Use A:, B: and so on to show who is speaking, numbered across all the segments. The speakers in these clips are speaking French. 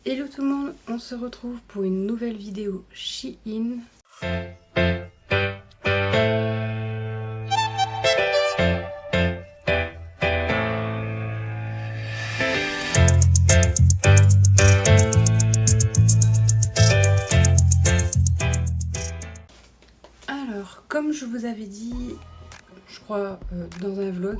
A: Hello tout le monde, on se retrouve pour une nouvelle vidéo Shein. Alors, comme je vous avais dit, je crois dans un vlog,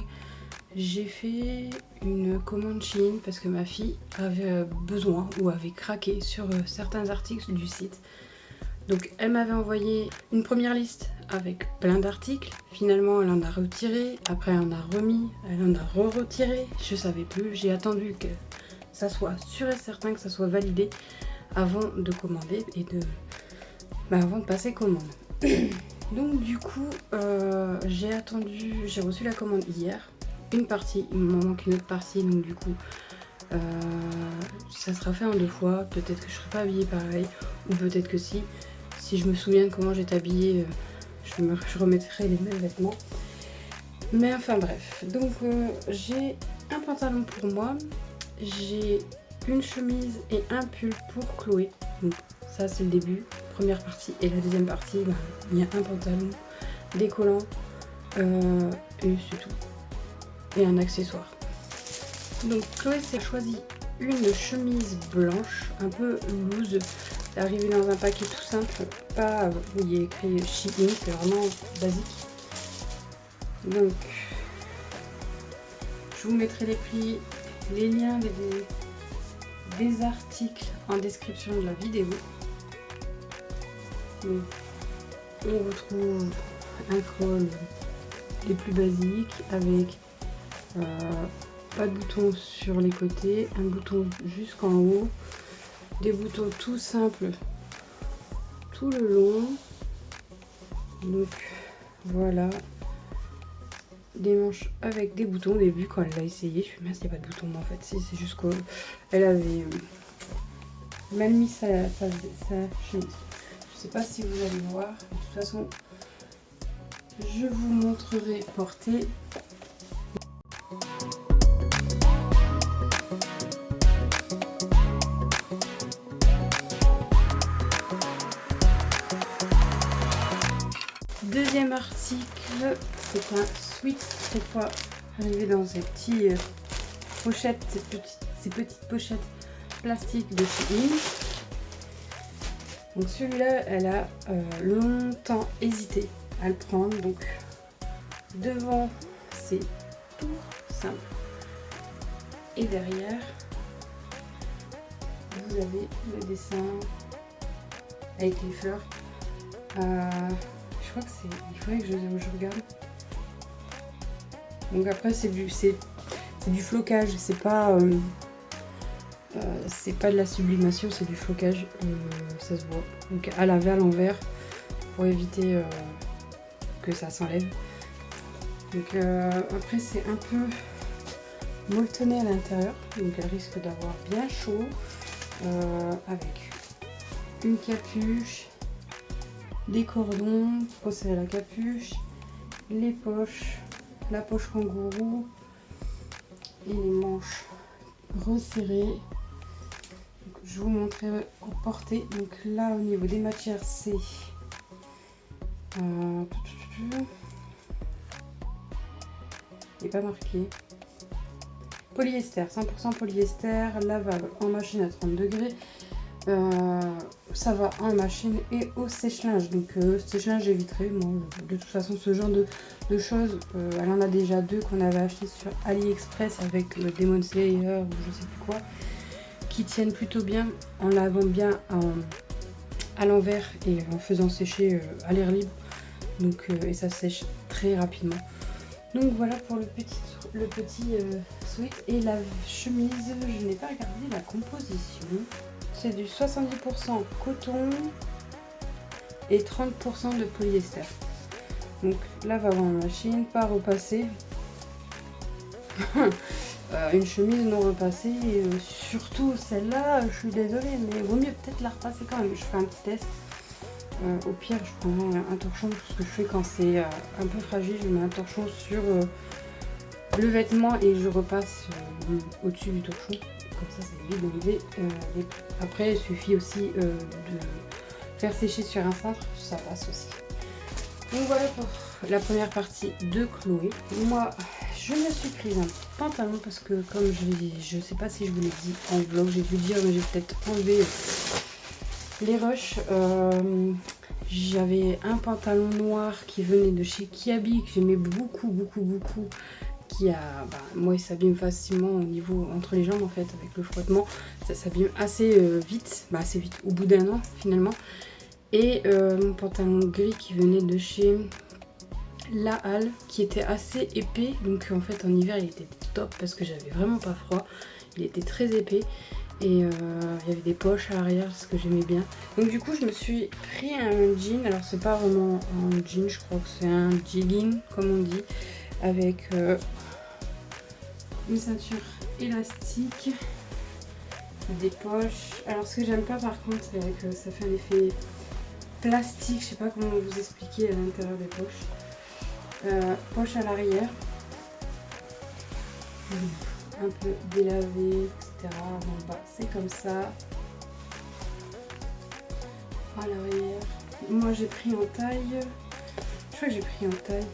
A: j'ai fait une commande Shein parce que ma fille avait besoin ou avait craqué sur certains articles du site. Donc elle m'avait envoyé une première liste avec plein d'articles. Finalement elle en a retiré, après elle en a remis, elle en a re-retiré. Je savais plus, j'ai attendu que ça soit sûr et certain, que ça soit validé avant de commander et avant de passer commande. Donc du coup j'ai reçu la commande hier. Une partie, il me manque une autre partie, donc du coup ça sera fait en 2 fois. Peut-être que je serai pas habillée pareil, ou peut-être que si. Si je me souviens de comment j'étais habillée, je remettrai les mêmes vêtements. Mais enfin bref, donc j'ai un pantalon pour moi, j'ai une chemise et un pull pour Chloé. Donc ça c'est le début, première partie. Et la deuxième partie, il y a un pantalon, des collants, et c'est tout. Et un accessoire. Donc Chloé s'est choisi une chemise blanche, un peu loose. C'est arrivé dans un paquet tout simple, pas où il y a écrit Shein, c'est vraiment basique. Donc je vous mettrai les prix, les liens des articles en description de la vidéo. Donc, on retrouve un col les plus basiques avec pas de boutons sur les côtés, un bouton jusqu'en haut, des boutons tout simples tout le long. Donc voilà, des manches avec des boutons. Au début quand elle l'a essayé, je me suis dit mince, il n'y a pas de boutons, mais en fait si, c'est juste qu'elle avait mal mis sa chemise. Je sais pas si vous allez voir, de toute façon je vous montrerai portée. Deuxième article, c'est un sweat, cette fois arrivé dans ces petites pochettes, ces petites pochettes plastiques de Shein. Donc celui-là, elle a longtemps hésité à le prendre. Donc devant, c'est tout simple. Et derrière, vous avez le dessin avec les fleurs. Je crois que c'est... Il faudrait que je regarde. Donc après c'est du flocage, c'est pas de la sublimation, c'est du flocage. Ça se voit. Donc à laver à l'envers pour éviter que ça s'enlève. Donc après c'est un peu molletonné à l'intérieur, donc elle risque d'avoir bien chaud, avec une capuche, des cordons pour serrer la capuche, les poches, la poche kangourou et les manches resserrées. Donc, je vous montrerai en portée. Donc là au niveau des matières c'est il n'est pas marqué. Polyester, 100% polyester, lavable en machine à 30 degrés. Ça va en machine et au sèche-linge. Donc sèche-linge j'éviterai. Moi, de toute façon ce genre de choses, elle en a déjà 2 qu'on avait acheté sur AliExpress avec Demon Slayer ou je sais plus quoi, qui tiennent plutôt bien en lavant bien à l'envers et en faisant sécher à l'air libre. Donc et ça sèche très rapidement. Donc voilà pour le petit sweat. Et la chemise, je n'ai pas regardé la composition. C'est du 70% coton et 30% de polyester. Donc là va en machine, pas repassée. Une chemise non repassée, surtout celle-là, je suis désolée, mais vaut mieux peut-être la repasser quand même. Je ferai un petit test. Au pire, je prendrai un torchon, ce que je fais quand c'est un peu fragile, je mets un torchon sur le vêtement et je repasse au-dessus du torchon. Comme ça évite d'enlever les plis. Après il suffit aussi de faire sécher sur un cintre, ça passe aussi. Donc voilà pour la première partie de Chloé. Moi je me suis prise un pantalon parce que comme je sais pas si je vous l'ai dit en vlog, j'ai dû dire mais j'ai peut-être enlevé les rushs. J'avais un pantalon noir qui venait de chez Kiabi que j'aimais beaucoup, qui a, moi il s'abîme facilement au niveau entre les jambes en fait avec le frottement, ça s'abîme assez vite, assez vite au bout d'un an finalement. Et mon pantalon gris qui venait de chez La Halle qui était assez épais, donc en fait en hiver il était top parce que j'avais vraiment pas froid, il était très épais. Et il y avait des poches à l'arrière, ce que j'aimais bien. Donc du coup je me suis pris un jean, alors c'est pas vraiment un jean, je crois que c'est un jegging comme on dit, avec une ceinture élastique, des poches. Alors ce que j'aime pas par contre c'est que ça fait un effet plastique, je sais pas comment vous expliquer à l'intérieur des poches. Poche à l'arrière, un peu délavé, etc. En bas c'est comme ça, à l'arrière. Moi j'ai pris en taille, je crois que j'ai pris en taille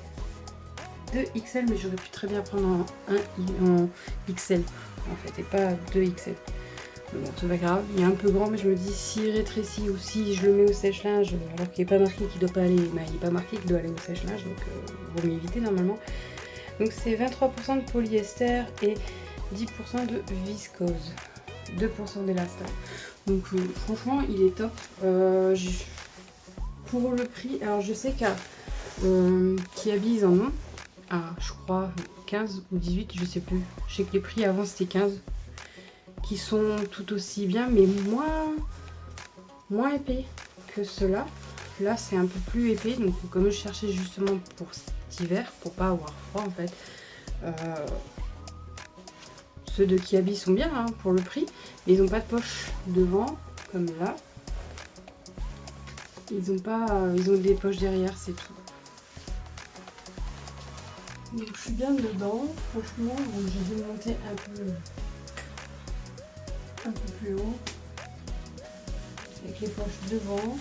A: 2XL, mais j'aurais pu très bien prendre en XL en fait et pas 2XL. Bon, c'est pas grave, il est un peu grand, mais je me dis s'il rétrécit ou si je le mets au sèche-linge alors qu'il n'est pas marqué qu'il doit pas aller, il n'est pas marqué qu'il doit aller au sèche-linge, donc vaut mieux éviter normalement. Donc c'est 23% de polyester et 10% de viscose, 2% d'élastin. Donc franchement il est top. Pour le prix, alors je sais qu'à Kiabi ils en ont à je crois 15 ou 18, je sais plus. Je sais que les prix avant c'était 15, qui sont tout aussi bien mais moins épais que ceux-là. Là c'est un peu plus épais, donc comme je cherchais justement pour cet hiver, pour pas avoir froid en fait. Ceux de Kiabi sont bien hein, pour le prix, mais ils n'ont pas de poche devant comme là. Ils ont des poches derrière, c'est tout. Donc je suis bien dedans, franchement. Donc j'ai démonté un peu plus haut avec les poches devant.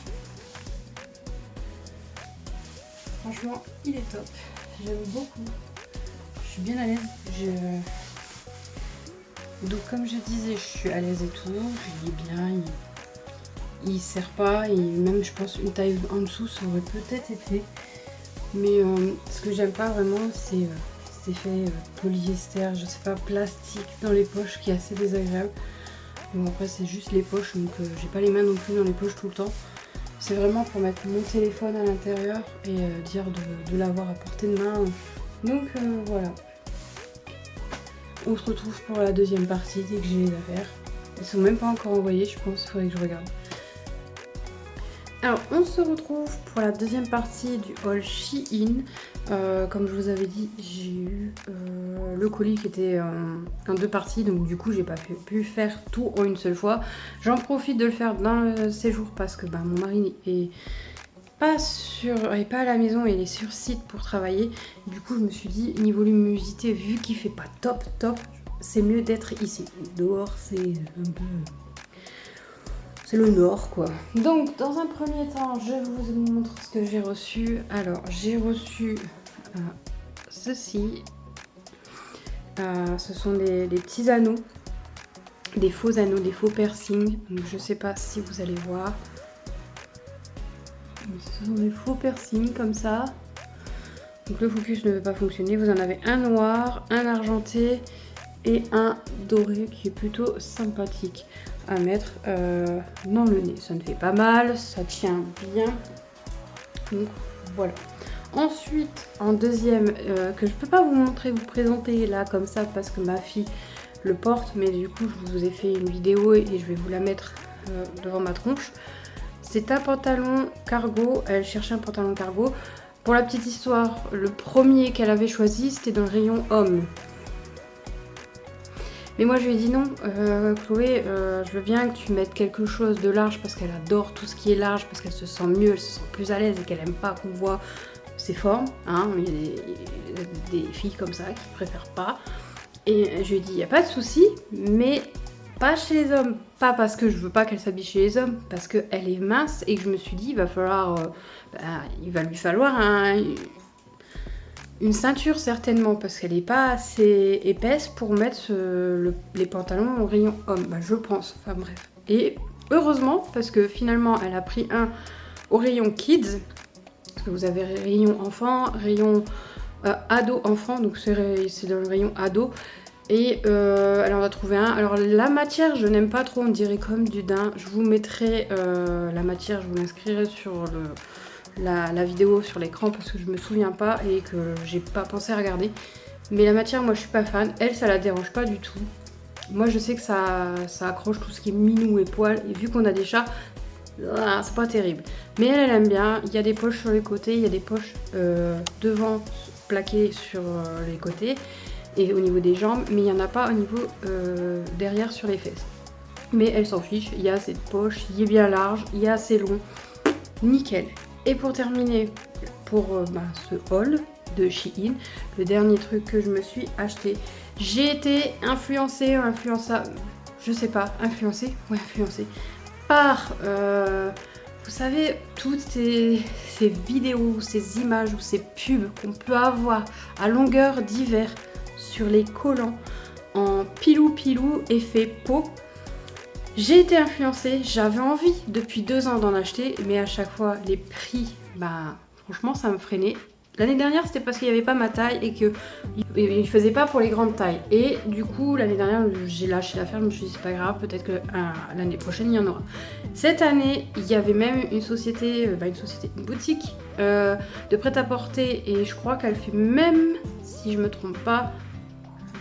A: Franchement, il est top. J'aime beaucoup. Je suis bien à l'aise. Donc comme je disais, je suis à l'aise et tout. Il est bien. Il serre pas. Et même, je pense, une taille en dessous, ça aurait peut-être été. Mais ce que j'aime pas vraiment, c'est cet effet polyester, je sais pas, plastique dans les poches qui est assez désagréable. Bon après c'est juste les poches, donc j'ai pas les mains non plus dans les poches tout le temps. C'est vraiment pour mettre mon téléphone à l'intérieur et dire de l'avoir à portée de main. Donc voilà. On se retrouve pour la deuxième partie dès que j'ai les affaires. Ils sont même pas encore envoyés, je pense, il faudrait que je regarde. Alors on se retrouve pour la deuxième partie du haul Shein. Comme je vous avais dit, j'ai eu le colis qui était en deux parties, donc du coup j'ai pas pu faire tout en une seule fois. J'en profite de le faire dans le séjour parce que mon mari est pas à la maison, il est sur site pour travailler. Du coup je me suis dit niveau luminosité, vu qu'il fait pas top, c'est mieux d'être ici. Dehors c'est un peu... c'est le nord quoi. Donc dans un premier temps, je vous montre ce que j'ai reçu. Alors j'ai reçu ceci. Ce sont des petits anneaux. Des faux anneaux, des faux piercings. Donc je sais pas si vous allez voir. Ce sont des faux piercings comme ça. Donc le focus ne veut pas fonctionner. Vous en avez un noir, un argenté et un doré qui est plutôt sympathique à mettre dans le nez. Ça ne fait pas mal, ça tient bien. Donc voilà. Ensuite, en deuxième, que je peux pas vous montrer, vous présenter là comme ça parce que ma fille le porte, mais du coup je vous ai fait une vidéo et je vais vous la mettre devant ma tronche. C'est un pantalon cargo, elle cherchait un pantalon cargo. Pour la petite histoire, le premier qu'elle avait choisi c'était dans le rayon homme. Mais moi je lui ai dit non, Chloé, je veux bien que tu mettes quelque chose de large parce qu'elle adore tout ce qui est large, parce qu'elle se sent mieux, elle se sent plus à l'aise et qu'elle aime pas qu'on voit ses formes. Hein. Il y a des filles comme ça qui préfèrent pas. Et je lui ai dit, il n'y a pas de souci, mais pas chez les hommes, pas parce que je veux pas qu'elle s'habille chez les hommes, parce qu'elle est mince et que je me suis dit, il va lui falloir une ceinture certainement, parce qu'elle n'est pas assez épaisse pour mettre les pantalons au rayon homme, je pense, enfin bref. Et heureusement, parce que finalement, elle a pris un au rayon kids, parce que vous avez rayon enfant, rayon ado enfant, donc c'est dans le rayon ado. Et elle en a trouvé un. Alors la matière, je n'aime pas trop, on dirait comme du daim. Je vous mettrai la matière, je vous l'inscrirai sur la vidéo sur l'écran parce que je me souviens pas et que j'ai pas pensé à regarder. Mais la matière, moi je suis pas fan. Elle, ça la dérange pas du tout. Moi je sais que ça accroche tout ce qui est minou et poils. Et vu qu'on a des chats, c'est pas terrible. Mais elle aime bien. Il y a des poches sur les côtés, il y a des poches devant plaquées sur les côtés. Et au niveau des jambes, mais il n'y en a pas au niveau derrière sur les fesses. Mais elle s'en fiche, il y a assez de poches, il est bien large, il est assez long, nickel. Et pour terminer, pour ce haul de Shein, le dernier truc que je me suis acheté, j'ai été influencée par, vous savez, toutes ces vidéos, ces images ou ces pubs qu'on peut avoir à longueur d'hiver sur les collants en pilou effet peau. J'ai été influencée, j'avais envie depuis 2 ans d'en acheter, mais à chaque fois les prix, franchement ça me freinait. L'année dernière c'était parce qu'il n'y avait pas ma taille et qu'il ne faisait pas pour les grandes tailles. Et du coup l'année dernière j'ai lâché l'affaire, je me suis dit c'est pas grave, peut-être que l'année prochaine il y en aura. Cette année il y avait même une boutique de prêt-à-porter et je crois qu'elle fait même, si je me trompe pas,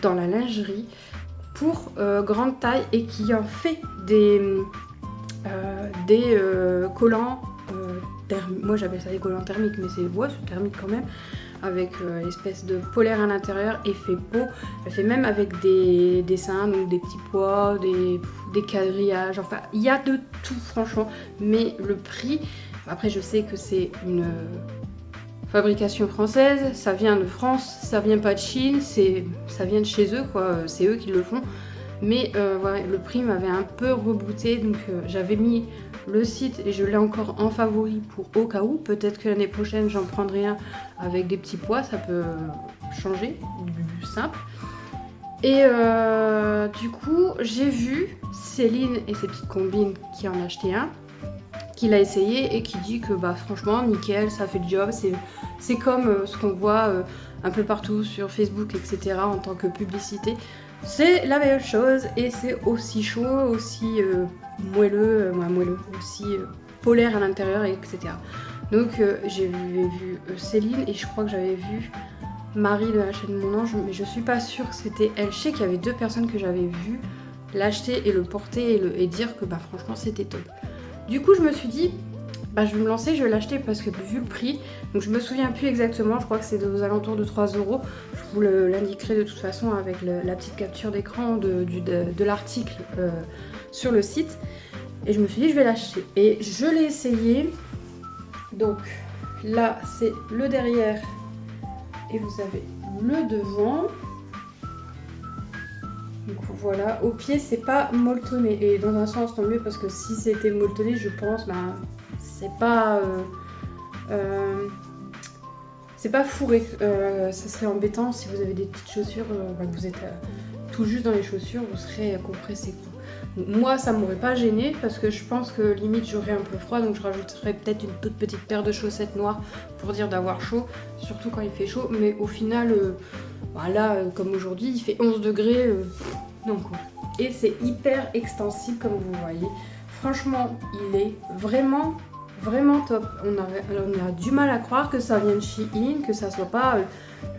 A: dans la lingerie pour grande taille et qui en fait des collants thermiques. Moi j'appelle ça des collants thermiques, mais c'est thermique quand même, avec espèce de polaire à l'intérieur, effet peau. Elle fait même avec des dessins, donc des petits pois, des quadrillages, enfin il y a de tout franchement. Mais le prix, après je sais que c'est une fabrication française, ça vient de France, ça vient pas de Chine, ça vient de chez eux quoi, c'est eux qui le font. Mais voilà, le prix m'avait un peu rebooté, donc j'avais mis le site et je l'ai encore en favori pour au cas où. Peut-être que l'année prochaine j'en prendrai un avec des petits pois, ça peut changer du simple. Et du coup j'ai vu Céline et ses petites combines qui en a acheté un, qui l'a essayé et qui dit que franchement nickel, ça fait le job, c'est comme ce qu'on voit un peu partout sur Facebook, etc. en tant que publicité. C'est la même chose et c'est aussi chaud, aussi moelleux, aussi polaire à l'intérieur, etc. Donc j'ai vu Céline et je crois que j'avais vu Marie de la chaîne Mon Ange, mais je suis pas sûre que c'était elle. Je sais qu'il y avait 2 personnes que j'avais vues l'acheter et le porter et dire que franchement c'était top. Du coup je me suis dit je vais me lancer, je vais l'acheter parce que vu le prix, donc je me souviens plus exactement, je crois que c'est aux alentours de 3 €. Je vous l'indiquerai de toute façon avec la petite capture d'écran de l'article sur le site. Et je me suis dit je vais l'acheter. Et je l'ai essayé. Donc là c'est le derrière et vous avez le devant. Donc voilà, au pied c'est pas molletonné et dans un sens tant mieux parce que si c'était molletonné je pense c'est pas fourré. Ça serait embêtant si vous avez des petites chaussures, que vous êtes tout juste dans les chaussures, vous serez compressé quoi. Moi ça m'aurait pas gêné parce que je pense que limite j'aurais un peu froid, donc je rajouterais peut-être une toute petite paire de chaussettes noires pour dire d'avoir chaud, surtout quand il fait chaud. Mais au final là comme aujourd'hui il fait 11 degrés, non quoi. Et c'est hyper extensible comme vous voyez. Franchement il est vraiment top. On a du mal à croire que ça vient de Shein, que ça soit pas...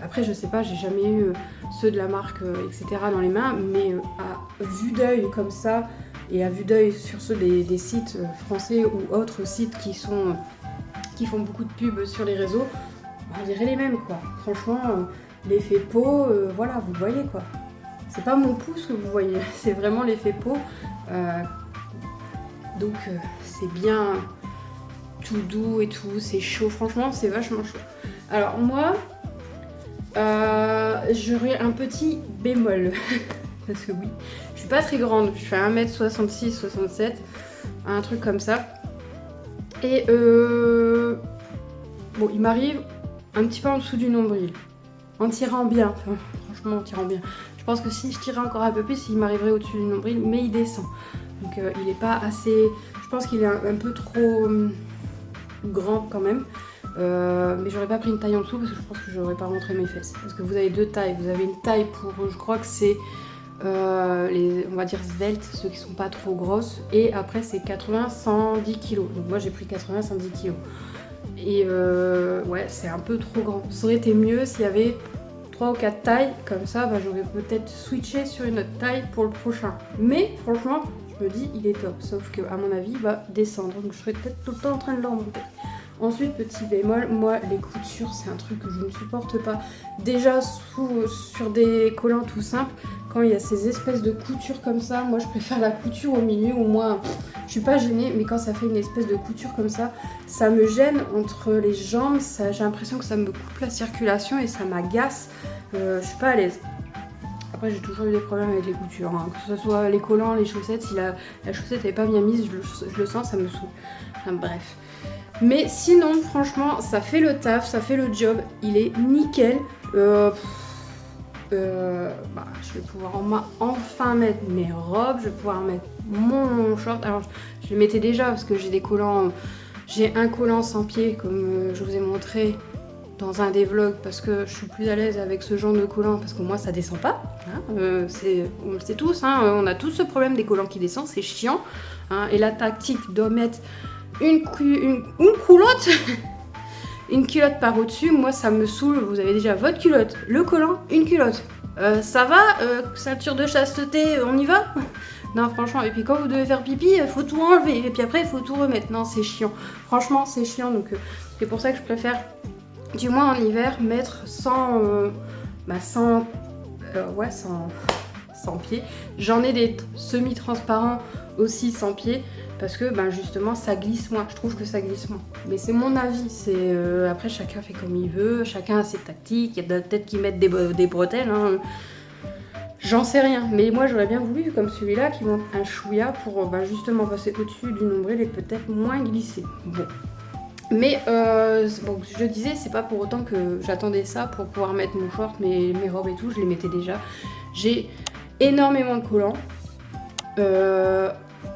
A: Après je sais pas, j'ai jamais eu ceux de la marque etc dans les mains, mais à vue d'œil comme ça et à vue d'œil sur ceux des sites français ou autres sites qui font beaucoup de pubs sur les réseaux, on dirait les mêmes quoi. Franchement l'effet peau, voilà vous voyez quoi. C'est pas mon pouce que vous voyez, c'est vraiment l'effet peau. Donc c'est bien tout doux et tout, c'est chaud, franchement c'est vachement chaud. Alors moi j'aurais un petit bémol parce que oui, je suis pas très grande, je fais 1m66, 67, un truc comme ça. Et bon, il m'arrive un petit peu en dessous du nombril, en tirant bien, enfin, franchement en tirant bien. Je pense que si je tirais encore un peu plus, il m'arriverait au-dessus du nombril, mais il descend. Donc il n'est pas assez, je pense qu'il est un peu trop grand quand même. Mais j'aurais pas pris une taille en dessous parce que je pense que j'aurais pas montré mes fesses. Parce que vous avez deux tailles, vous avez une taille pour, je crois que c'est on va dire svelte, ceux qui sont pas trop grosses, et après c'est 80-110 kg. Donc moi j'ai pris 80-110 kg. Et ouais, c'est un peu trop grand. Ça aurait été mieux s'il y avait 3 ou 4 tailles, comme ça bah, j'aurais peut-être switché sur une autre taille pour le prochain. Mais franchement, je me dis il est top, sauf que à mon avis il va descendre, donc je serais peut-être tout le temps en train de le remonter. Ensuite, petit bémol, moi les coutures c'est un truc que je ne supporte pas. Déjà sur des collants tout simples, quand il y a ces espèces de coutures comme ça, moi je préfère la couture au milieu, au moins je suis pas gênée, mais quand ça fait une espèce de couture comme ça me gêne entre les jambes, j'ai l'impression que ça me coupe la circulation et ça m'agace, je suis pas à l'aise. Après j'ai toujours eu des problèmes avec les coutures, hein. Que ce soit les collants, les chaussettes, si la chaussette n'est pas bien mise, je le sens, ça me saoule. Enfin bref. Mais sinon, franchement, ça fait le taf, ça fait le job, il est nickel. Bah, je vais pouvoir enfin mettre mes robes, je vais pouvoir mettre mon short. Alors, je les mettais déjà parce que j'ai des collants, j'ai un collant sans pied comme je vous ai montré dans un des vlogs parce que je suis plus à l'aise avec ce genre de collant parce que moi ça descend pas. Hein, on le sait tous, hein, on a tous ce problème des collants qui descendent, c'est chiant. Hein, et la tactique doit mettre une culotte une culotte par au-dessus, moi ça me saoule. Vous avez déjà votre culotte, le collant, une culotte. Ça va, ceinture de chasteté, on y va? Non franchement, et puis quand vous devez faire pipi, il faut tout enlever, et puis après il faut tout remettre. Non c'est chiant, franchement c'est chiant, donc c'est pour ça que je préfère, du moins en hiver, mettre sans pied. J'en ai des semi-transparents aussi sans pied, parce que ben, justement ça glisse moins, je trouve que ça glisse moins. Mais c'est mon avis, après chacun fait comme il veut, chacun a ses tactiques, il y a peut-être qui mettent des bretelles, hein. J'en sais rien, mais moi j'aurais bien voulu, comme celui-là, qui monte un chouïa pour ben, justement passer au-dessus du nombril et peut-être moins glisser. Bon. Mais bon, je disais, c'est pas pour autant que j'attendais ça pour pouvoir mettre mon short, mes robes et tout, je les mettais déjà. J'ai énormément de collants.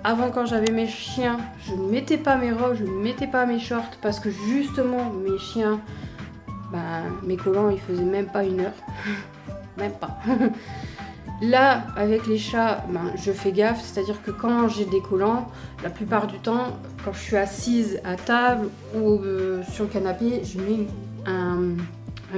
A: Avant, quand j'avais mes chiens, je ne mettais pas mes robes, je ne mettais pas mes shorts parce que justement mes chiens, ben, mes collants ils faisaient même pas 1 heure. Même pas. Là, avec les chats, ben, je fais gaffe, c'est-à-dire que quand j'ai des collants, la plupart du temps, quand je suis assise à table ou sur le canapé, je mets un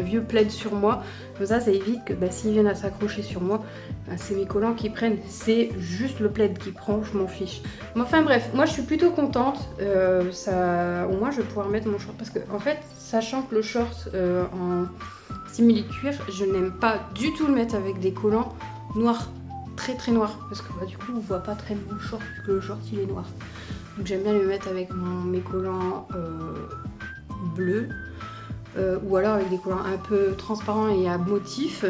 A: vieux plaid sur moi. Comme ça évite que ben, s'ils viennent à s'accrocher sur moi, ben, c'est mes collants qui prennent. C'est juste le plaid qui prend, je m'en fiche. Mais enfin bref, moi je suis plutôt contente. Au moins je vais pouvoir mettre mon short. Parce que en fait, sachant que le short en simili-cuir, je n'aime pas du tout le mettre avec des collants noirs, très très noirs. Parce que bah, du coup on voit pas très mon short, puisque le short il est noir. Donc j'aime bien le mettre avec mes collants bleus. Ou alors avec des collants un peu transparents et à motif.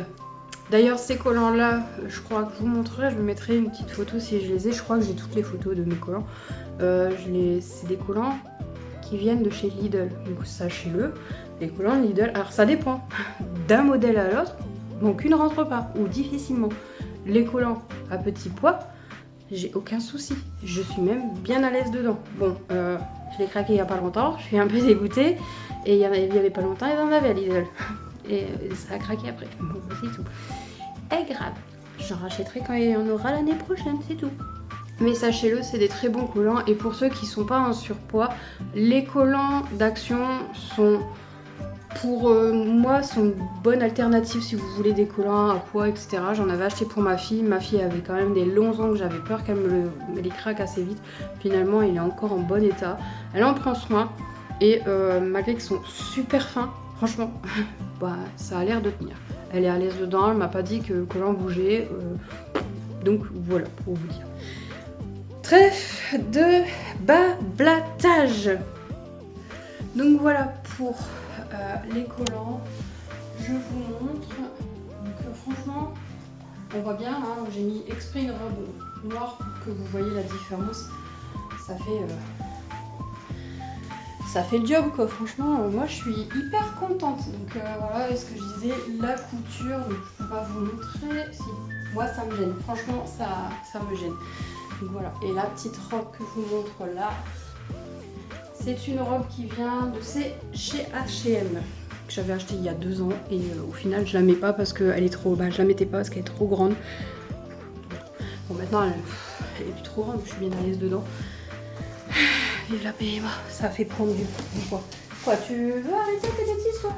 A: D'ailleurs ces collants là, je crois que je vous montrerai, je vous mettrai une petite photo si je les ai. Je crois que j'ai toutes les photos de mes collants. C'est des collants qui viennent de chez Lidl, donc sachez-le, les collants Lidl, alors ça dépend d'un modèle à l'autre, donc une rentre pas, ou difficilement. Les collants à petit pois, j'ai aucun souci, je suis même bien à l'aise dedans. Bon, je l'ai craqué il y a pas longtemps, je suis un peu dégoûtée, et il y avait pas longtemps, ils en avaient à Lidl, et ça a craqué après. Bon, c'est tout. Et grave, j'en rachèterai quand il y en aura l'année prochaine, c'est tout. Mais sachez-le, c'est des très bons collants, et pour ceux qui sont pas en surpoids, les collants d'Action sont, pour moi, sont une bonne alternative si vous voulez des collants à poids, etc. J'en avais acheté pour ma fille avait quand même des longs ongles, j'avais peur qu'elle me les craque assez vite. Finalement, il est encore en bon état, elle en prend soin, et malgré qu'ils sont super fins, franchement, bah, ça a l'air de tenir. Elle est à l'aise dedans, elle m'a pas dit que le collant bougeait, donc voilà, pour vous dire. Trêve de bablatage. Donc voilà pour les collants. Je vous montre. Donc franchement, on voit bien, hein, j'ai mis exprès une robe noir pour que vous voyez la différence. Ça fait le job quoi, franchement, moi je suis hyper contente. Donc voilà, et ce que je disais, la couture, donc je peux pas vous montrer, si, moi ça me gêne, franchement ça me gêne. Donc voilà, et la petite robe que je vous montre là, c'est une robe qui vient de chez H&M, que j'avais acheté il y a 2 ans, et au final je la mets pas parce qu'elle est trop, je la mettais pas parce qu'elle est trop grande. Bon maintenant elle est plus trop grande, je suis bien à l'aise dedans. Vive la PMA, ça fait prendre du poids. Quoi, tu veux arrêter tes bêtises toi?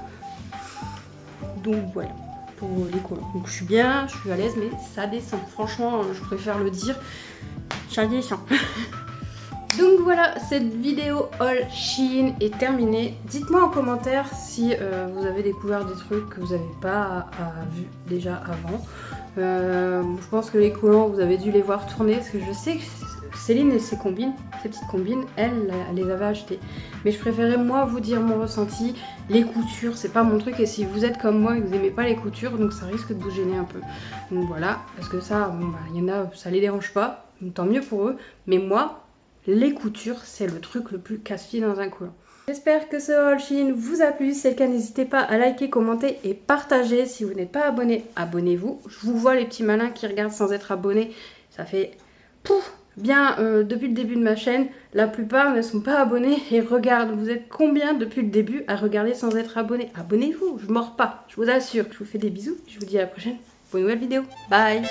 A: Donc voilà, pour les collants. Donc je suis bien, je suis à l'aise, mais ça descend. Franchement, je préfère le dire, ça descend. Donc voilà, cette vidéo haul Shein est terminée. Dites-moi en commentaire si vous avez découvert des trucs que vous n'avez pas vu déjà avant. Je pense que les collants, vous avez dû les voir tourner, parce que je sais que Céline et ses petites combines, elle les avait achetées. Mais je préférais moi vous dire mon ressenti. Les coutures, c'est pas mon truc, et si vous êtes comme moi et que vous aimez pas les coutures, donc ça risque de vous gêner un peu. Donc voilà, parce que ça, bon, y en a, ça les dérange pas, donc tant mieux pour eux. Mais moi, les coutures, c'est le truc le plus casse-pied dans un collant. J'espère que ce haul Shein vous a plu. Si c'est le cas, n'hésitez pas à liker, commenter et partager. Si vous n'êtes pas abonné, abonnez-vous. Je vous vois les petits malins qui regardent sans être abonnés. Ça fait pouf bien depuis le début de ma chaîne. La plupart ne sont pas abonnés et regardent. Vous êtes combien depuis le début à regarder sans être abonné? Abonnez-vous, je mords pas. Je vous assure. Je vous fais des bisous. Je vous dis à la prochaine pour une nouvelle vidéo. Bye.